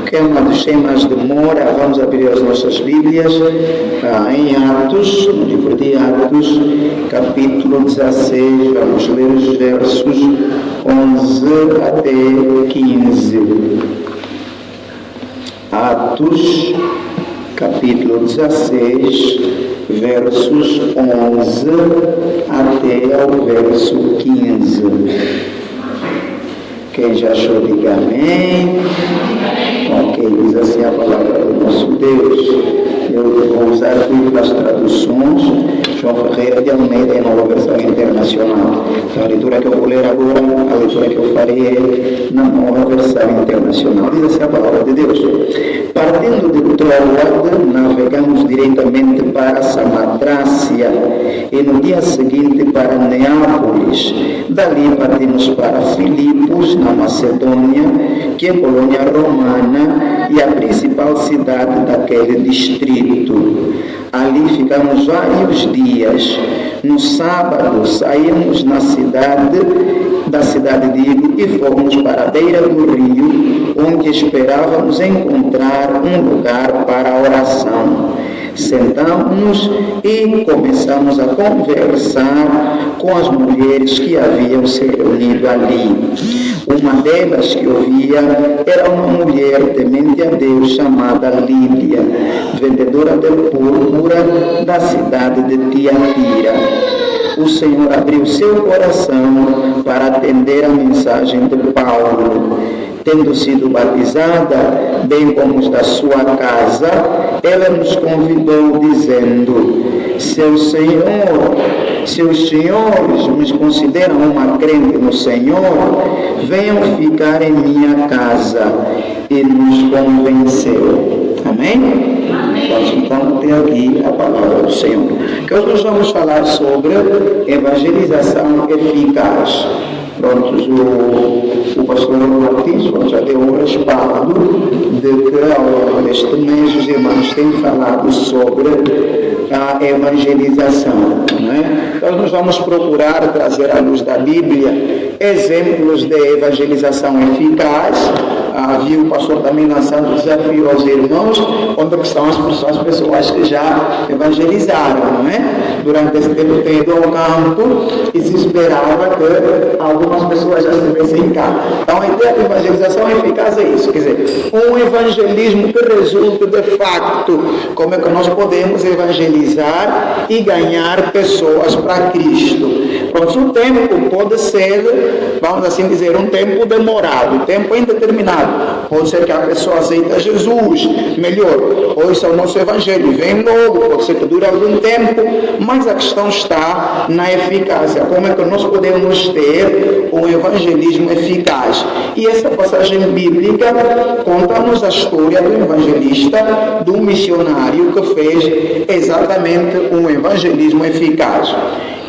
Ok, amados, sem mais demora, vamos abrir as nossas Bíblias em Atos, no livro de Atos, capítulo 16, vamos ler os versos 11 até 15. Atos, capítulo 16, versos 11 até ao verso 15. Quem já achou, diga amém. Ok, diz assim a palavra do nosso Deus. Eu vou usar aqui as traduções. João Ferreira de Almeida em nova versão internacional. Então, a leitura que eu vou ler agora, a leitura que eu farei é na nova versão internacional. Diz assim a palavra de Deus. Partindo de Troade, navegamos diretamente para Samatrácia e no dia seguinte para Neápolis. Dali partimos para Filipos, na Macedônia, que é colônia romana e a principal cidade daquele distrito. Ali ficamos vários dias. No sábado saímos da cidade e fomos para a beira do rio, onde esperávamos encontrar um lugar para a oração. Sentamos-nos e começamos a conversar com as mulheres que haviam se reunido ali. Uma delas que ouvia era uma mulher temente a Deus chamada Lídia, vendedora de púrpura da cidade de Tiatira. O Senhor abriu seu coração para atender a mensagem de Paulo. Tendo sido batizada, bem como os da sua casa, ela nos convidou, dizendo: seus senhores me consideram uma crente no Senhor, venham ficar em minha casa. E nos convenceu. Amém? Então, tem aqui a palavra do Senhor. Que hoje nós vamos falar sobre evangelização eficaz. Pronto, o pastor Martins já deu um respaldo de que ao longo deste mês os irmãos têm falado sobre a evangelização. Né? Então nós vamos procurar trazer à luz da Bíblia exemplos de evangelização eficaz. Havia o pastor também lançando desafio aos irmãos, onde são as pessoas que já evangelizaram, não é? Durante esse tempo tem ido ao campo e se esperava que algumas pessoas já estivessem cá. Então a ideia de evangelização eficaz é isso, quer dizer, um evangelismo que resulte de facto. Como é que nós podemos evangelizar e ganhar pessoas para Cristo? Pronto, o tempo pode ser, vamos assim dizer, um tempo demorado, tempo indeterminado. Pode ser que a pessoa aceita Jesus, melhor, ouça o nosso evangelho, vem logo, pode ser que dure algum tempo, mas a questão está na eficácia. Como é que nós podemos ter um evangelismo eficaz? E essa passagem bíblica conta-nos a história do evangelista, do missionário que fez exatamente um evangelismo eficaz.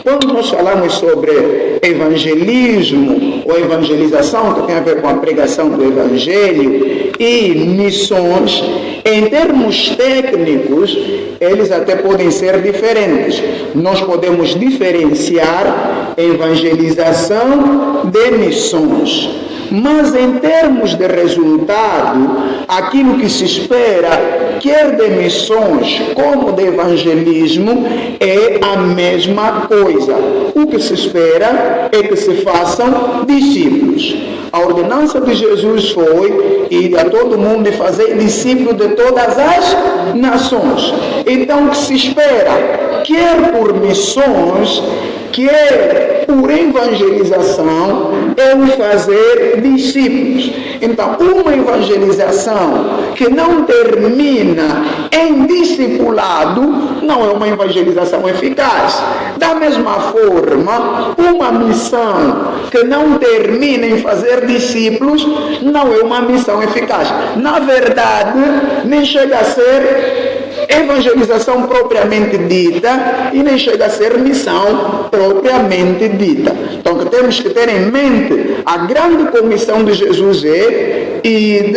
Quando nós falamos sobre evangelismo ou evangelização, que tem a ver com a pregação do evangelho, e missões, em termos técnicos, eles até podem ser diferentes. Nós podemos diferenciar evangelização de missões. Mas em termos de resultado, aquilo que se espera, quer de missões como de evangelismo, é a mesma coisa. O que se espera é que se façam discípulos. A ordenança de Jesus foi ir a todo mundo e fazer discípulos de todas as nações. Então o que se espera, quer por missões, quer por evangelização, é o fazer discípulos. Então, uma evangelização que não termina em discipulado não é uma evangelização eficaz. Da mesma forma, uma missão que não termina em fazer discípulos não é uma missão eficaz. Na verdade, nem chega a ser evangelização propriamente dita e nem chega a ser missão propriamente dita. Então, o que temos que ter em mente, a grande comissão de Jesus é ir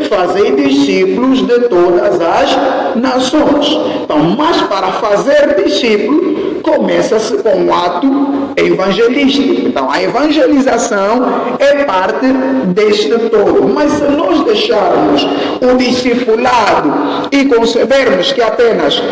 fazer discípulos de todas as nações. Então, mas para fazer discípulo, começa-se com o ato evangelístico. Então, a evangelização é parte deste todo. Mas se nós deixarmos o discipulado e concebermos que apenas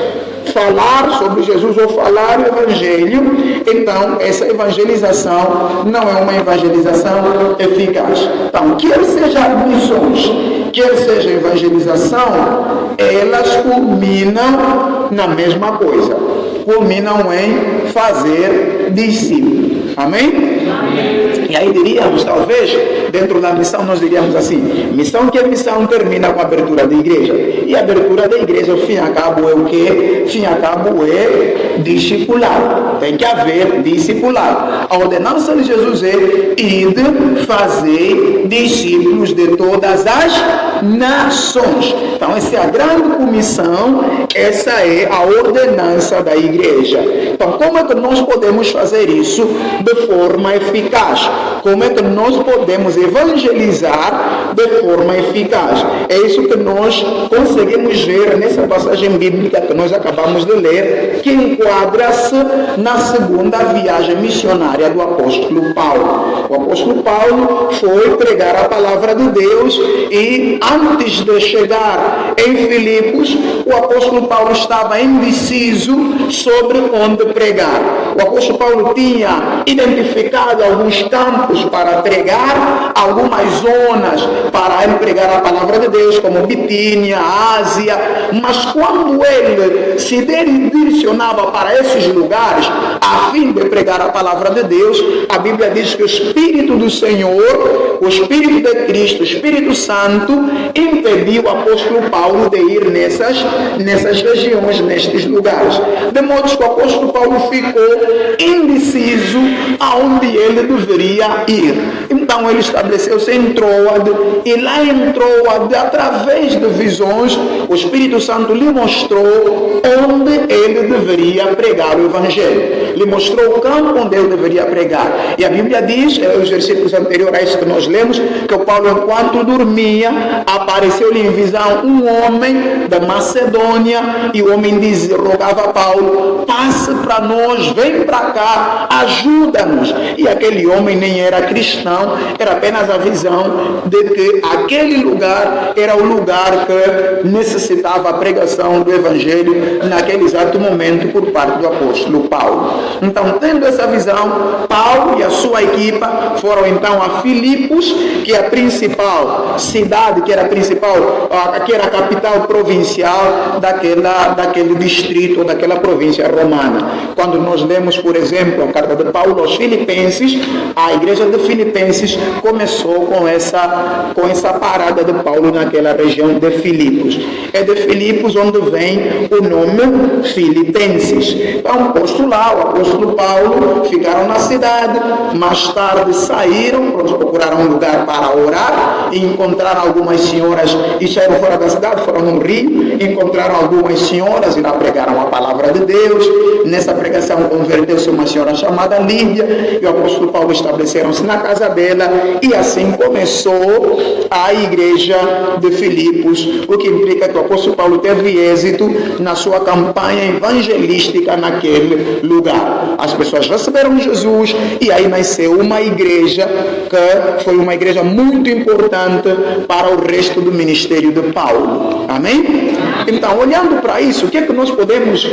falar sobre Jesus ou falar o Evangelho, então essa evangelização não é uma evangelização eficaz. Então, quer seja missões, quer seja evangelização, elas culminam na mesma coisa. Culminam em fazer discípulos. Amém? Amém? E aí diríamos, talvez, dentro da missão, nós diríamos assim, missão que a missão termina com a abertura da igreja. E a abertura da igreja, ao fim e ao cabo, é o quê? Fim e ao cabo é discipulado. Tem que haver discipulado. A ordenança de Jesus é ide fazer discípulos de todas as nações. Então, essa é a grande comissão, essa é a ordenança da igreja. Então, como é que nós podemos fazer isso de forma eficaz? Como é que nós podemos evangelizar de forma eficaz? É isso que nós conseguimos ver nessa passagem bíblica que nós acabamos de ler, que enquadra-se na segunda viagem missionária do apóstolo Paulo. O apóstolo Paulo foi pregar a palavra de Deus e antes de chegar em Filipos, o apóstolo Paulo estava indeciso sobre onde pregar. O apóstolo Paulo tinha identificado alguns campos para pregar, algumas zonas para pregar a palavra de Deus, como Bitínia, Ásia, mas quando ele se direcionava para esses lugares, a fim de pregar a palavra de Deus, a Bíblia diz que o Espírito do Senhor, o Espírito de Cristo, o Espírito Santo, impediu o apóstolo Paulo de ir nessas regiões, nestes lugares. De modo que o apóstolo Paulo ficou indeciso aonde ele deveria ir. Então ele estabeleceu-se em Troade, e lá em Troade, através de visões, o Espírito Santo lhe mostrou onde ele deveria pregar o Evangelho. Lhe mostrou o campo onde ele deveria pregar. E a Bíblia diz, os versículos anteriores a isso que nós lemos, que o Paulo, enquanto dormia, apareceu-lhe em visão um homem da Macedônia, e o homem rogava a Paulo, passe para nós, vem para cá, ajuda-nos. E aquele homem nem era cristão, era apenas a visão de que aquele lugar era o lugar que necessitava a pregação do Evangelho naquele exato momento por parte do apóstolo Paulo. Então, tendo essa visão, Paulo e a sua equipa foram então a Filipos, que é a principal cidade, que era a capital provincial daquele distrito, daquela província romana. Quando nós lemos, por exemplo, a carta de Paulo aos Filipenses, a igreja de Filipenses começou com essa parada de Paulo naquela região de Filipos. É de Filipos onde vem o nome Filipenses. Então, posto lá, o apóstolo Paulo, ficaram na cidade, mais tarde saíram, procuraram um lugar para orar, e encontraram algumas senhoras, e saíram fora da cidade, foram num rio, encontraram algumas senhoras e lá pregaram a palavra de Deus. Nessa pregação converteu-se uma senhora chamada Lídia, e o apóstolo Paulo estabeleceram-se na casa dela, e assim começou a igreja de Filipos, o que implica que o apóstolo Paulo teve êxito na sua campanha evangelística naquele lugar. As pessoas receberam Jesus, e aí nasceu uma igreja que foi uma igreja muito importante para o resto do ministério de Paulo. Amém? Então, olhando para isso, o que é que nós podemos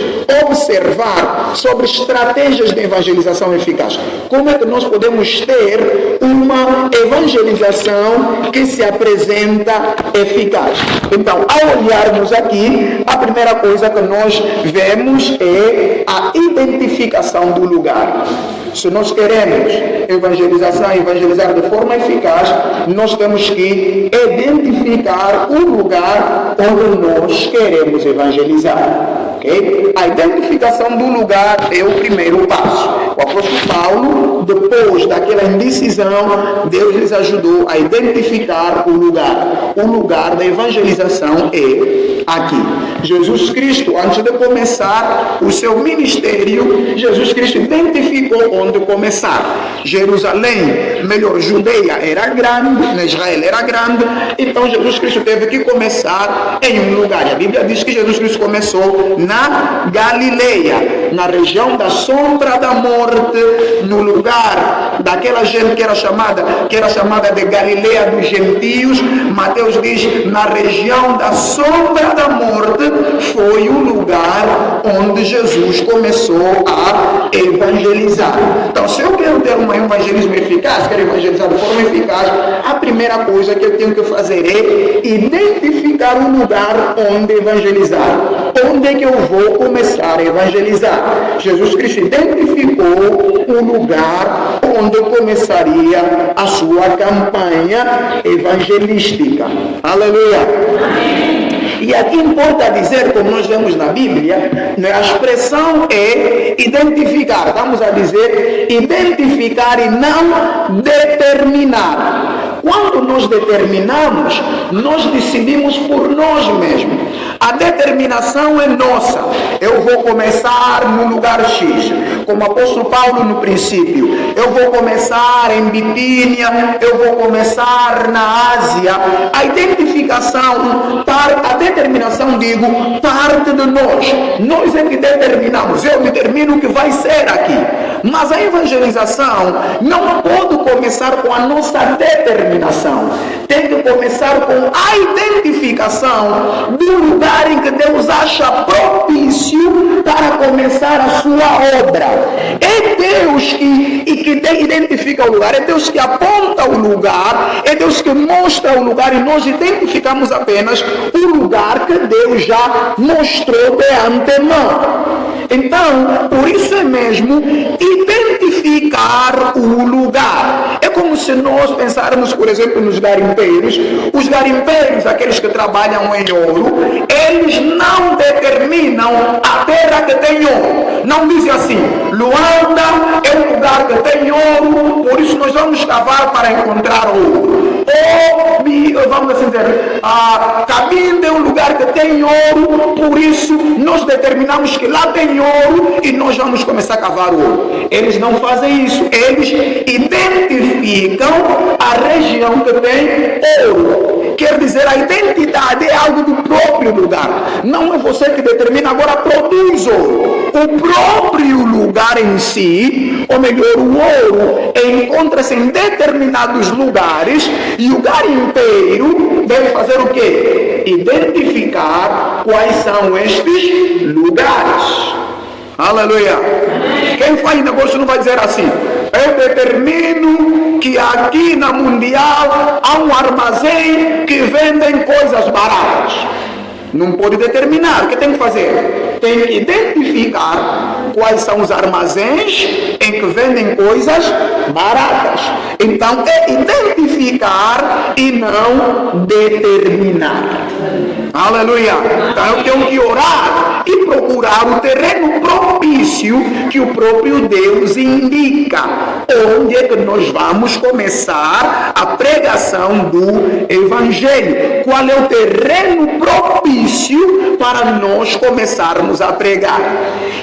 observar sobre estratégias de evangelização eficaz? Como é que nós podemos ter uma evangelização que se apresenta eficaz? Então, ao olharmos aqui, a primeira coisa que nós vemos é a identificação do lugar. Se nós queremos evangelizar de forma eficaz, nós temos que identificar o lugar onde nós queremos evangelizar. Okay? A identificação do lugar é o primeiro passo. O apóstolo Paulo, depois daquela indecisão, Deus lhes ajudou a identificar o lugar. O lugar da evangelização é aqui. Jesus Cristo, antes de começar o seu ministério, Jesus Cristo identificou onde começar. Jerusalém, melhor, Judeia era grande, Israel era grande, então Jesus Cristo teve que começar em um lugar. E a Bíblia diz que Jesus Cristo começou na Galileia, na região da sombra da morte, no lugar daquela gente que era chamada de Galileia dos gentios. Mateus diz, na região da sombra da morte, foi o lugar onde Jesus começou a evangelizar. Então, se eu quero ter um evangelismo eficaz, quero evangelizar de forma eficaz, a primeira coisa que eu tenho que fazer é identificar o lugar onde evangelizar. Onde é que eu vou começar a evangelizar? Jesus Cristo identificou o lugar onde começaria a sua campanha evangelística. Aleluia! Amém. E aqui importa dizer, como nós vemos na Bíblia, a expressão é identificar. Vamos a dizer, identificar e não determinar. Quando nós determinamos, nós decidimos por nós mesmos. A determinação é nossa. Eu vou começar no lugar X, como o apóstolo Paulo no princípio. Eu vou começar em Bitínia, eu vou começar na Ásia. A identificação, a determinação, digo, parte de nós. Nós é que determinamos. Eu determino o que vai ser aqui. Mas a evangelização não pode começar com a nossa determinação. Tem que começar com a identificação do lugar em que Deus acha propício para começar a sua obra. É Deus que identifica o lugar, é Deus que aponta o lugar, é Deus que mostra o lugar, e nós identificamos apenas o lugar que Deus já mostrou de antemão. Então, por isso é mesmo identificar o lugar. É como se nós pensarmos, por exemplo, nos garimpeiros. Os garimpeiros, aqueles que trabalham em ouro, eles não determinam a terra que tem ouro. Não dizem assim, Luanda é um lugar que tem ouro, por isso nós vamos cavar para encontrar ouro. Ou, vamos assim dizer, Cabinda é um lugar que tem ouro, por isso nós determinamos que lá tem ouro e nós vamos começar a cavar ouro. Eles não fazem isso. Eles identificam a região que tem ouro. Quer dizer, a identidade é algo do próprio lugar. Não é você que determina, agora produz ouro. O próprio lugar em si, ou melhor, o ouro, encontra-se em determinados lugares, e o garimpeiro deve fazer o quê? Identificar quais são estes lugares. Aleluia! Quem faz negócio não vai dizer assim, eu determino que aqui na Mundial há um armazém que vendem coisas baratas. Não pode determinar. O que tem que fazer? Tem que identificar quais são os armazéns em que vendem coisas baratas. Então, é identificar e não determinar. Aleluia! Então, eu tenho que orar e procurar o terreno propício que o próprio Deus indica. Onde é que nós vamos começar a pregação do Evangelho? Qual é o terreno propício para nós começarmos a pregar?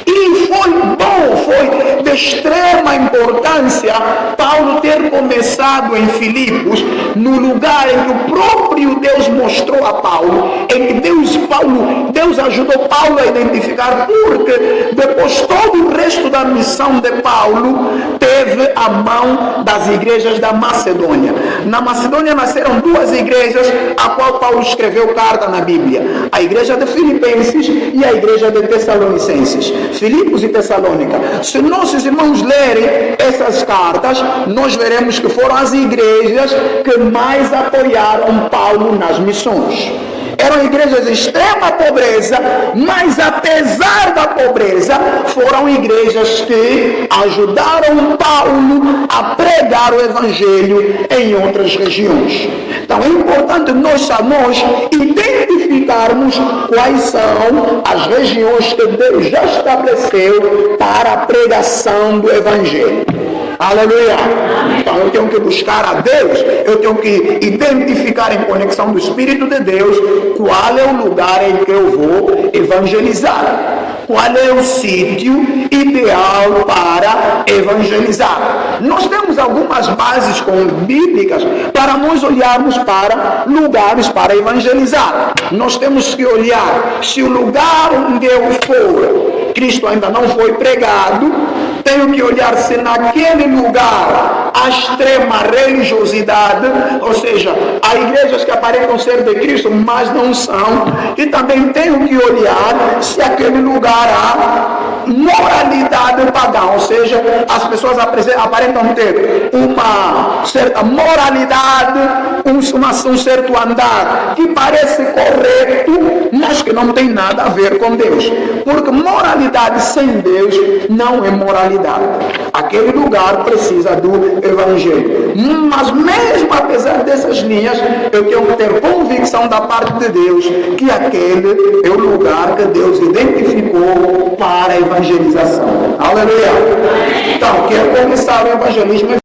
E foi bom, foi de extrema importância Paulo ter começado em Filipos, no lugar em que o próprio Deus mostrou a Paulo, em que Deus ajudou Paulo a identificar, porque depois todo o resto da missão de Paulo teve a mão das igrejas da Macedônia. Na Macedônia nasceram duas igrejas a qual Paulo escreveu carta na Bíblia: a igreja de Filipenses e a igreja de Tessalonicenses. Filipos e Tessalônica. Se nossos irmãos lerem essas cartas, nós veremos que foram as igrejas que mais apoiaram Paulo nas missões. Eram igrejas de extrema pobreza, mas apesar da pobreza, foram igrejas que ajudaram Paulo a pregar o Evangelho em outras regiões. Então é importante nós identificarmos quais são as regiões que Deus já estabeleceu para a pregação do Evangelho. Aleluia! Então eu tenho que buscar a Deus, eu tenho que identificar em conexão do Espírito de Deus qual é o lugar em que eu vou evangelizar. qual é o sítio ideal para evangelizar. Nós temos algumas bases bíblicas para nós olharmos para lugares para evangelizar. Nós temos que olhar se o lugar onde eu for, Cristo ainda não foi pregado. Tenho que olhar se naquele lugar há extrema religiosidade, ou seja, há igrejas que aparentam ser de Cristo, mas não são. E também tenho que olhar se aquele lugar há moralidade pagã, ou seja, as pessoas aparentam ter uma certa moralidade, um certo andar que parece correto, mas que não tem nada a ver com Deus. Porque moralidade sem Deus não é moralidade. Aquele lugar precisa do Evangelho. Mas mesmo apesar dessas linhas, eu tenho que ter convicção da parte de Deus que aquele é o lugar que Deus identificou para a evangelização. Aleluia! Então, quer começar o evangelismo